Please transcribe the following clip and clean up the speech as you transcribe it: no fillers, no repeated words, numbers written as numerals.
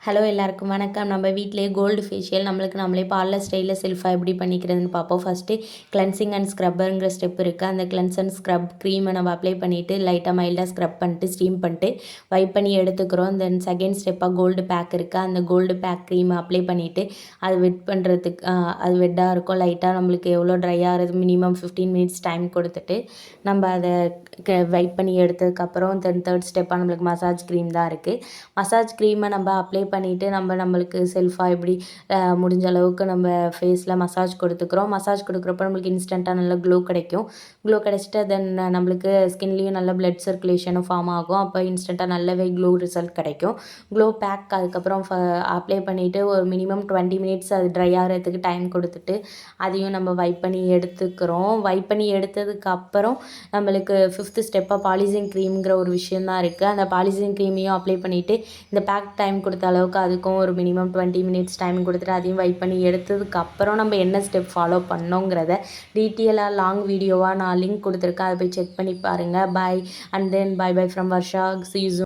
Hello எல்லாருக்கும் வணக்கம். நம்ம வீட்டிலேயே கோல்டு ஃபேஷியல் நம்மளுக்கு நம்மளே பார்லர் ஸ்டைலில் செல்ஃபாக எப்படி பண்ணிக்கிறதுன்னு பார்ப்போம். ஃபஸ்ட்டு கிளென்சிங் அண்ட் ஸ்க்ரப்பருங்கிற ஸ்டெப் இருக்குது. அந்த கிளென்ஸ் அண்ட் ஸ்க்ரப் க்ரீமை நம்ம அப்ளை பண்ணிவிட்டு லைட்டாக மைல்டாக ஸ்க்ரப் பண்ணிட்டு ஸ்டீம் பண்ணிட்டு வைப் பண்ணி எடுத்துக்கிறோம். தென் செகண்ட் ஸ்டெப்பாக கோல்டு பேக் இருக்குது. அந்த கோல்டு பேக் க்ரீமை அப்ளை பண்ணிவிட்டு அது வெட் பண்ணுறதுக்கு அது வெட்டாக இருக்கும். லைட்டாக நம்மளுக்கு எவ்வளோ ட்ரை ஆகிறது மினிமம் 15 மினிட்ஸ் டைம் கொடுத்துட்டு நம்ம அதை வைப் பண்ணி எடுத்ததுக்கப்புறம் தென் தேர்ட் ஸ்டெப்பாக நம்மளுக்கு மசாஜ் க்ரீம் தான் இருக்குது. மசாஜ் க்ரீமை நம்ம அப்ளை பண்ணிவிட்டு நம்மளுக்கு செல்ஃபாக எப்படி முடிஞ்ச அளவுக்கு நம்ம ஃபேஸில் மசாஜ் கொடுத்துக்கிறோம். மசாஜ் கொடுக்குறப்ப நம்மளுக்கு இன்ஸ்டண்ட்டாக நல்ல க்ளோ கிடைக்கும். க்ளோ கிடச்சிட்டு தென் நம்மளுக்கு ஸ்கின்லேயும் நல்ல பிளட் சர்க்குலேஷனும் ஃபார்ம் ஆகும். அப்போ இன்ஸ்டண்ட்டாக நல்லாவே க்ளோ ரிசல்ட் கிடைக்கும். க்ளோ பேக் அதுக்கப்புறம் அப்ளை பண்ணிவிட்டு ஒரு மினிமம் 20 மினிட்ஸ் அது ட்ரை ஆகிறதுக்கு டைம் கொடுத்துட்டு அதையும் நம்ம வைப் பண்ணி எடுத்துக்கிறோம். வைப் பண்ணி எடுத்ததுக்கப்புறம் நம்மளுக்கு 5th ஸ்டெப்பாக பாலிசிங் க்ரீம்ங்கிற ஒரு விஷயம் தான் இருக்குது. அந்த பாலிசிங் க்ரீமையும் அப்ளை பண்ணிவிட்டு இந்த பேக் டைம் கொடுத்த அளவுக்கு அதுக்கும் ஒரு மினிமம் 20 மினிட்ஸ் டைம் கொடுத்துட்டு அதையும் வைப் பண்ணி எடுத்ததுக்கப்புறம் நம்ம என்ன ஸ்டெப் ஃபாலோ பண்ணோங்கிறத டீட்டெயிலாக லாங் வீடியோவாக நான் லிங்க் கொடுத்துருக்கேன். அதை போய் செக் பண்ணி பாருங்கள். Bye and then bye from Varsha. See you soon.